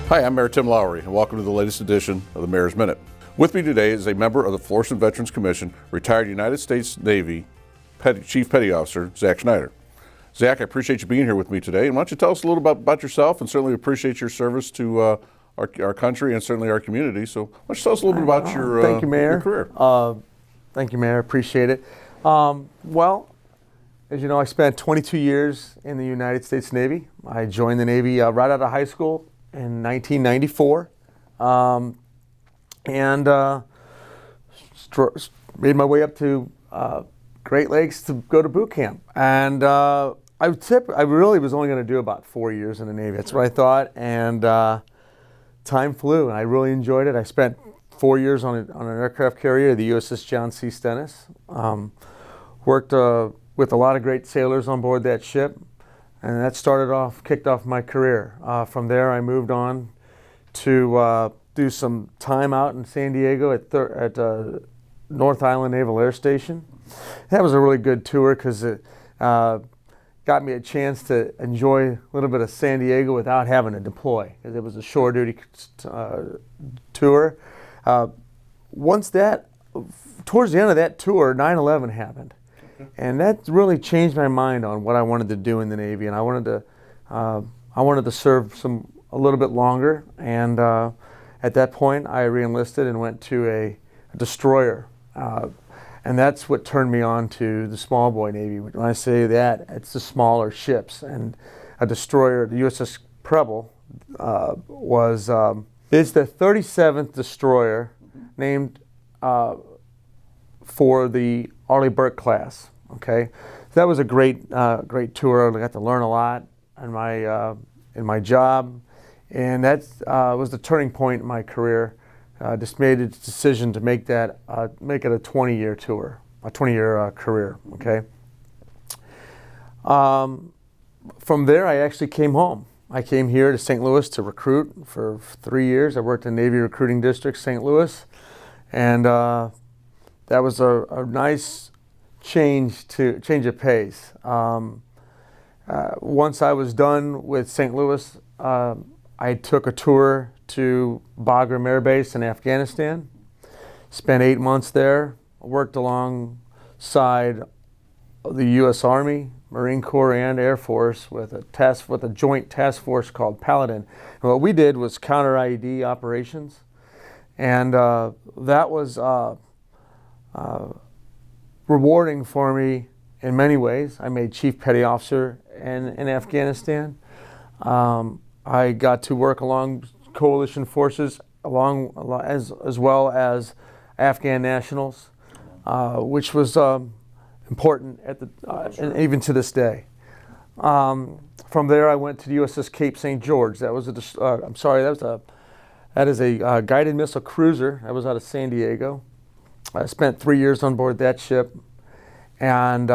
Hi, I'm Mayor Tim Lowery, and welcome to the latest edition of the Mayor's Minute. With me today is a member of the Florissant Veterans Commission, retired United States Navy Chief Petty Officer, Zach Schneider. Zach, I appreciate you being here with me today, and why don't you tell us a little about yourself, and certainly appreciate your service to our country and certainly our community. So why don't you tell us a little bit about your, thank you, Mayor. Your career. Thank you, Mayor. Appreciate it. Well, as you know, I spent 22 years in the United States Navy. I joined the Navy right out of high school in 1994, and made my way up to Great Lakes to go to boot camp. And I really was only going to do about 4 years in the Navy. That's what I thought, and time flew, and I really enjoyed it. I spent 4 years on an aircraft carrier, the USS John C. Stennis. Worked with a lot of great sailors on board that ship. And that kicked off my career. From there, I moved on to do some time out in San Diego at North Island Naval Air Station. That was a really good tour because it got me a chance to enjoy a little bit of San Diego without having to deploy, because it was a shore duty tour. Towards the end of that tour, 9/11 happened. And that really changed my mind on what I wanted to do in the Navy, and I wanted to serve a little bit longer. And at that point, I re-enlisted and went to a destroyer, and that's what turned me on to the small boy Navy. When I say that, it's the smaller ships, and a destroyer, the USS Preble, is the 37th destroyer named for the Arleigh Burke class. Okay, so that was a great tour. I got to learn a lot in my job, and that was the turning point in my career. Just made a decision to make it a 20-year tour, a 20-year career. Okay. From there, I actually came home. I came here to St. Louis to recruit for 3 years. I worked in Navy Recruiting District, St. Louis, and that was a nice change of pace. Once I was done with St. Louis, I took a tour to Bagram Air Base in Afghanistan. Spent 8 months there. Worked alongside the U.S. Army, Marine Corps, and Air Force with a joint task force called Paladin. And what we did was counter IED operations, and that was rewarding for me in many ways. I made Chief Petty Officer in Afghanistan. I got to work along coalition forces, as well as Afghan nationals, which was important and even to this day. From there, I went to the USS Cape St. George. That is a guided missile cruiser. That was out of San Diego. I spent 3 years on board that ship, and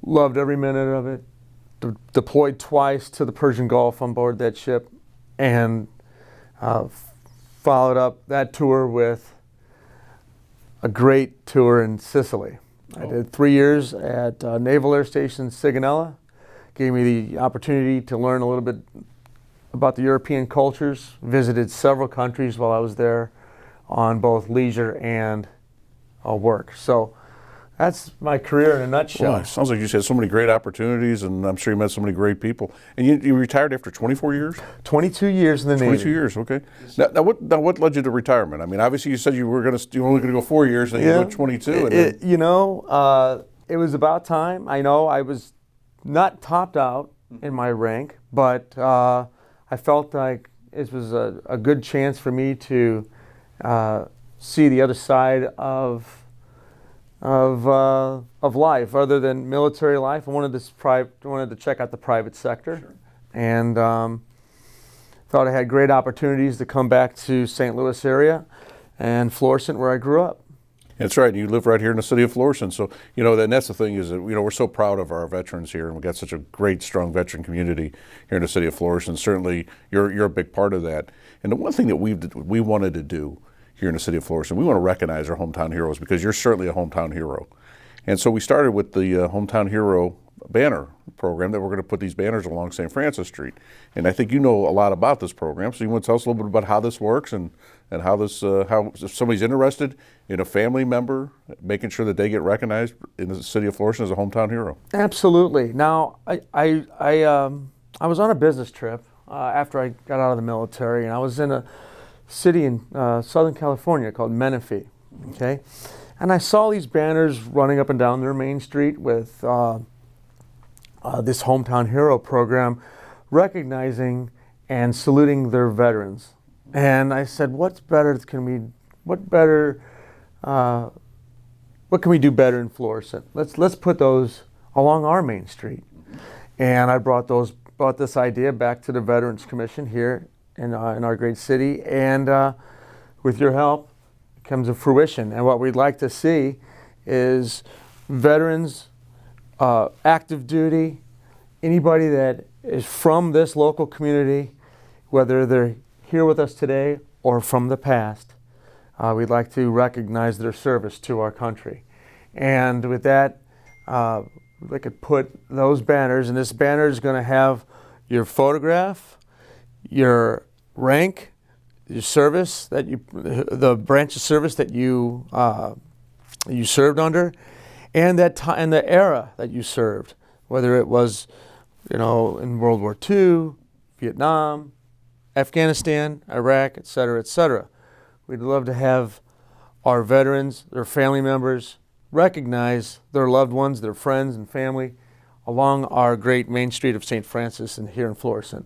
loved every minute of it. Deployed twice to the Persian Gulf on board that ship, and followed up that tour with a great tour in Sicily. I did 3 years at Naval Air Station Sigonella. Gave me the opportunity to learn a little bit about the European cultures. Visited several countries while I was there, on both leisure and work. So that's my career in a nutshell. Well, it sounds like you had so many great opportunities, and I'm sure you met so many great people. And you retired after 24 years? 22 years in the Navy. 22 years, okay. Now what led you to retirement? I mean, obviously you said you were only going to go 4 years, and then you went 22. It was about time. I know I was not topped out in my rank, but I felt like it was a good chance for me to see the other side of life, other than military life. I wanted to check out the private sector. Sure. And thought I had great opportunities to come back to St. Louis area and Florissant, where I grew up. That's right. You live right here in the city of Florissant. So, and that's the thing is that, we're so proud of our veterans here, and we've got such a great, strong veteran community here in the city of Florissant. Certainly, you're a big part of that. And the one thing that we wanted to do here in the city of Florissant, we want to recognize our hometown heroes, because you're certainly a hometown hero. And so we started with the hometown hero banner program that we're going to put these banners along St. Francis Street. And I think you know a lot about this program, so you want to tell us a little bit about how this works and how this how if somebody's interested in a family member, making sure that they get recognized in the city of Florissant as a hometown hero. Absolutely. Now, I was on a business trip after I got out of the military, and I was in a city in Southern California called Menifee. Okay, and I saw these banners running up and down their main street with this hometown hero program, recognizing and saluting their veterans. And I said, what can we do better in Florissant? Let's put those along our main street. And I brought this idea back to the Veterans Commission here in our great city, and with your help, it comes to fruition. And what we'd like to see is veterans, active duty, anybody that is from this local community, whether they're here with us today or from the past, we'd like to recognize their service to our country. And with that, they could put those banners, and this banner is going to have your photograph, your rank, your service the branch of service that you served under, and and the era that you served, whether it was, in World War II, Vietnam, Afghanistan, Iraq, et cetera, et cetera. We'd love to have our veterans, their family members, recognize their loved ones, their friends and family along our great main street of St. Francis and here in Florissant.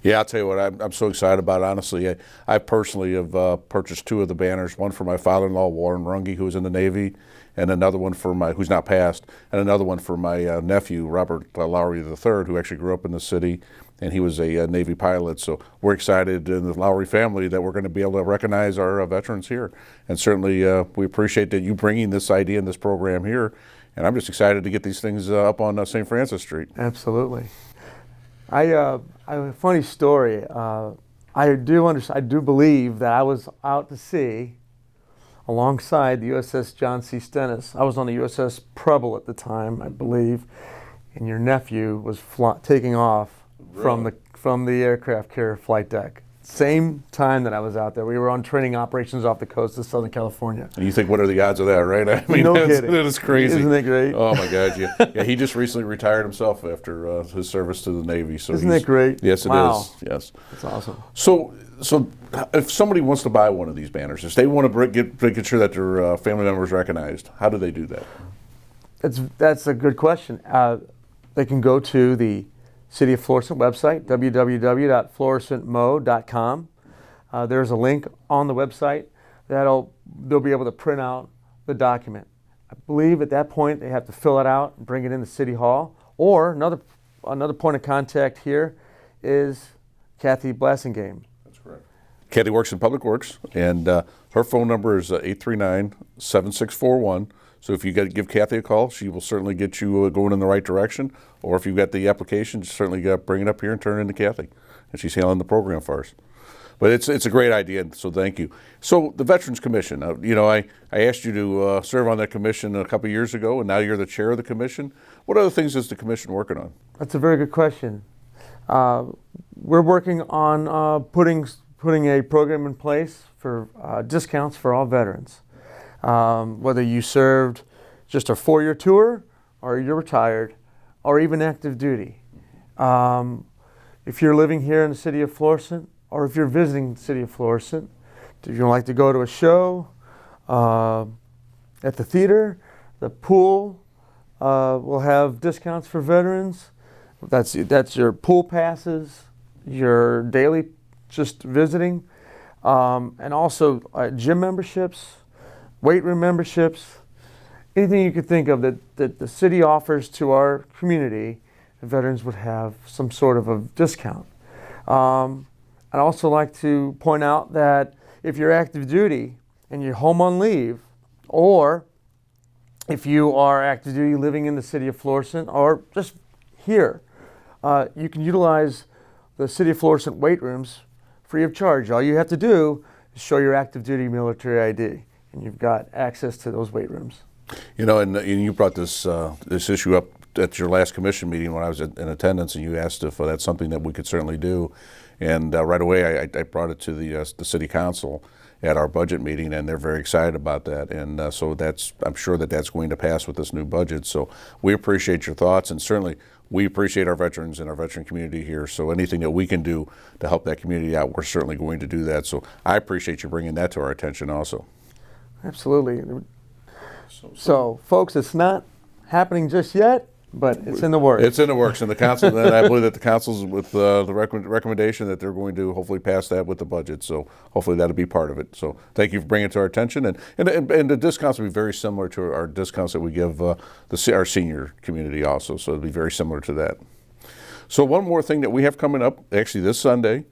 Yeah, I'll tell you what, I'm so excited about it. Honestly, I personally have purchased 2 of the banners, one for my father-in-law, Warren Runge, who was in the Navy, and another one for who's not passed, and another one for my nephew, Robert Lowery III, who actually grew up in the city, and he was a Navy pilot. So we're excited in the Lowery family that we're going to be able to recognize our veterans here. And certainly we appreciate that you bringing this idea and this program here. And I'm just excited to get these things up on St. Francis Street. Absolutely. I have a funny story. I do believe that I was out to sea alongside the USS John C. Stennis. I was on the USS Preble at the time, I believe, and your nephew was taking off from the aircraft carrier flight deck. Same time that I was out there. We were on training operations off the coast of Southern California. And you think, what are the odds of that, right? I mean, no kidding. That is crazy. Isn't that great? Oh my God, yeah. Yeah, he just recently retired himself after his service to the Navy. So isn't that great? Yes, it is. Yes. That's awesome. So if somebody wants to buy one of these banners, if they want to get sure that their family member is recognized, how do they do that? That's a good question. They can go to the City of Florissant website, www.florissantmo.com. There's a link on the website they'll be able to print out the document. I believe at that point they have to fill it out and bring it into City Hall. Or another point of contact here is Kathy Blassingame. That's correct. Kathy works in Public Works, and her phone number is 839-7641. So if you give Kathy a call, she will certainly get you going in the right direction. Or if you've got the application, certainly bring it up here and turn it into Kathy. And she's handling the program for us. But it's a great idea, so thank you. So the Veterans Commission, I asked you to serve on that commission a couple of years ago, and now you're the chair of the commission. What other things is the commission working on? That's a very good question. We're working on putting a program in place for discounts for all veterans. Whether you served just a 4-year tour, or you're retired, or even active duty. If you're living here in the city of Florissant, or if you're visiting the city of Florissant, if you like to go to a show, at the theater, the pool will have discounts for veterans. That's your pool passes, your daily just visiting, and also gym memberships, weight room memberships, anything you could think of that the city offers to our community, the veterans would have some sort of a discount. I'd also like to point out that if you're active duty and you're home on leave, or if you are active duty living in the city of Florissant or just here, you can utilize the city of Florissant weight rooms free of charge. All you have to do is show your active duty military ID, and you've got access to those weight rooms. And you brought this issue up at your last commission meeting when I was in attendance, and you asked if that's something that we could certainly do. And right away, I brought it to the city council at our budget meeting, and they're very excited about that. And so I'm sure that's going to pass with this new budget. So we appreciate your thoughts, and certainly we appreciate our veterans and our veteran community here. So anything that we can do to help that community out, we're certainly going to do that. So I appreciate you bringing that to our attention also. Absolutely. So folks, it's not happening just yet, but it's in the works. It's in the works, and the council. And I believe that the council's with the recommendation that they're going to hopefully pass that with the budget. So hopefully that'll be part of it. So thank you for bringing it to our attention. And the discounts will be very similar to our discounts that we give our senior community also. So it'll be very similar to that. So one more thing that we have coming up, actually this Sunday,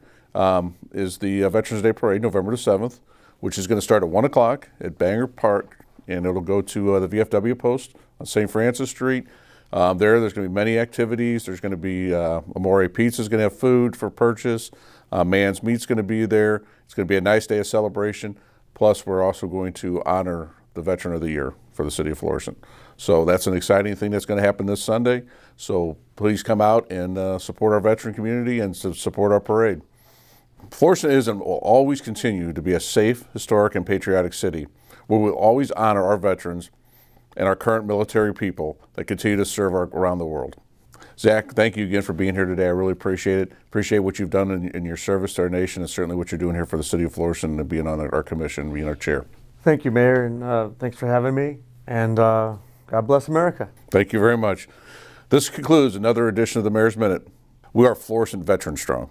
is the Veterans Day Parade, November the 7th, which is going to start at 1 o'clock at Bangor Park, and it'll go to the VFW post on St. Francis Street. There's going to be many activities. There's going to be Amore Pizza is going to have food for purchase. Man's Meat's going to be there. It's going to be a nice day of celebration. Plus, we're also going to honor the Veteran of the Year for the city of Florissant. So that's an exciting thing that's going to happen this Sunday. So please come out and support our veteran community and support our parade. Florissant is and will always continue to be a safe, historic, and patriotic city where we'll always honor our veterans and our current military people that continue to serve around the world. Zach, thank you again for being here today. I really appreciate it. Appreciate what you've done in your service to our nation, and certainly what you're doing here for the city of Florissant and being on our commission, being our chair. Thank you, Mayor, and thanks for having me. And God bless America. Thank you very much. This concludes another edition of the Mayor's Minute. We are Florissant Veteran Strong.